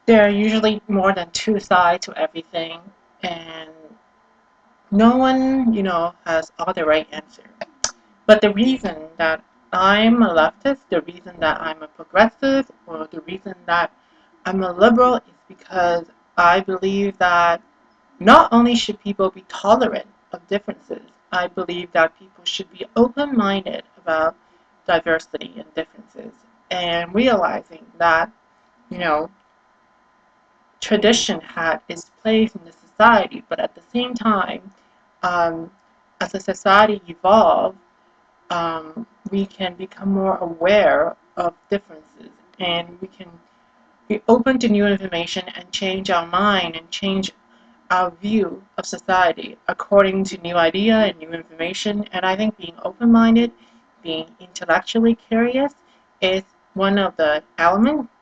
there are usually more than two sides to everything, and no one, has all the right answer. But the reason that I'm a leftist, the reason that I'm a progressive, or the reason that I'm a liberal is because I believe that not only should people be tolerant of differences, I believe that people should be open-minded about diversity and differences and realizing that, you know, tradition had its place in the society, but at the same time, um, as a society evolves, we can become more aware of differences and we can be open to new information and change our mind and change our view of society according to new idea and new information. And I think being open-minded, being intellectually curious is one of the elements.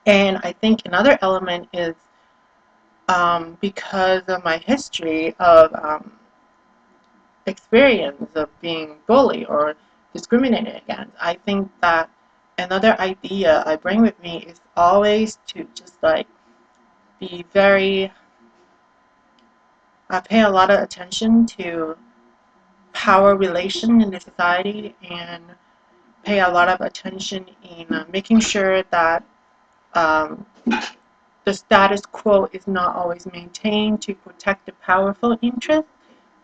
And I think another element is because of my history of experience of being bullied or discriminated against. I think that another idea I bring with me is always to just like be very, I pay a lot of attention to power relation in the society and pay a lot of attention in making sure that um, the status quo is not always maintained to protect the powerful interests,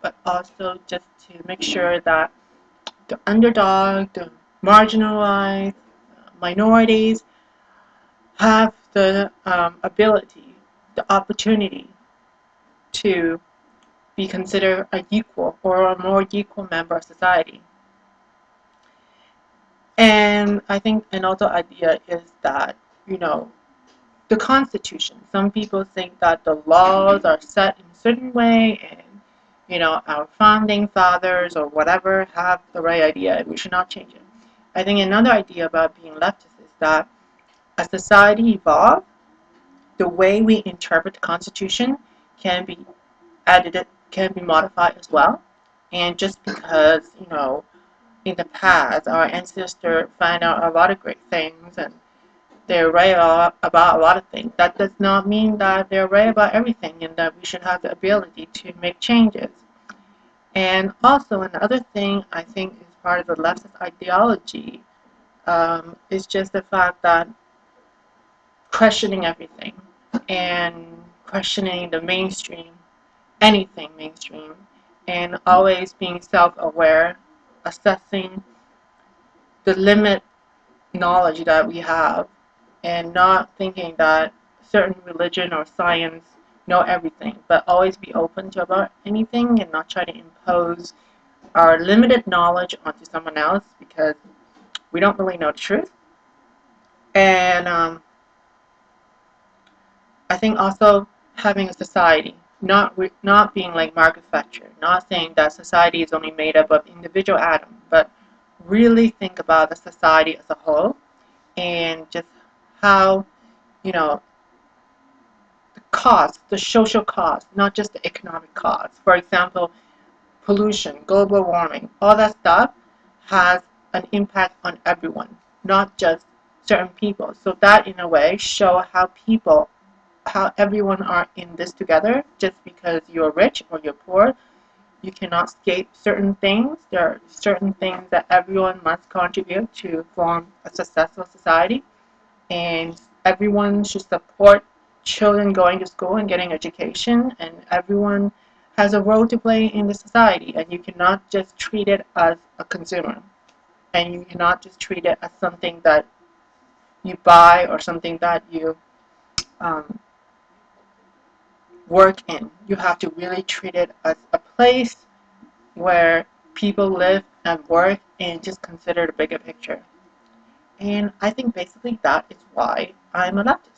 but also just to make sure that the underdog, the marginalized minorities have the ability, the opportunity to be considered a equal or a more equal member of society. And I think another idea is that, you know, the Constitution. Some people think that the laws are set in a certain way and, our founding fathers or whatever have the right idea and we should not change it. I think another idea about being leftist is that as society evolves, the way we interpret the Constitution can be edited, can be modified as well. And just because, in the past, our ancestors found out a lot of great things and they're right about a lot of things, that does not mean that they're right about everything and that we should have the ability to make changes. And also another thing I think is part of the leftist ideology is just the fact that questioning everything and questioning the mainstream, anything mainstream, and always being self-aware, assessing the limit knowledge that we have, and not thinking that certain religion or science know everything, but always be open to about anything and not try to impose our limited knowledge onto someone else because we don't really know the truth. And I think also having a society, not being like Margaret Thatcher, not saying that society is only made up of individual atoms, but really think about the society as a whole and just how, you know, the cost, the social cost, not just the economic cost. For example, pollution, global warming, all that stuff has an impact on everyone, not just certain people. So that in a way show how everyone are in this together. Just because you're rich or you're poor, you cannot escape certain things. There are certain things that everyone must contribute to form a successful society, and everyone should support children going to school and getting education, and everyone has a role to play in the society, and you cannot just treat it as a consumer, and you cannot just treat it as something that you buy or something that you um, work in. You have to really treat it as a place where people live and work and just consider the bigger picture. And I think basically that is why I'm a leftist.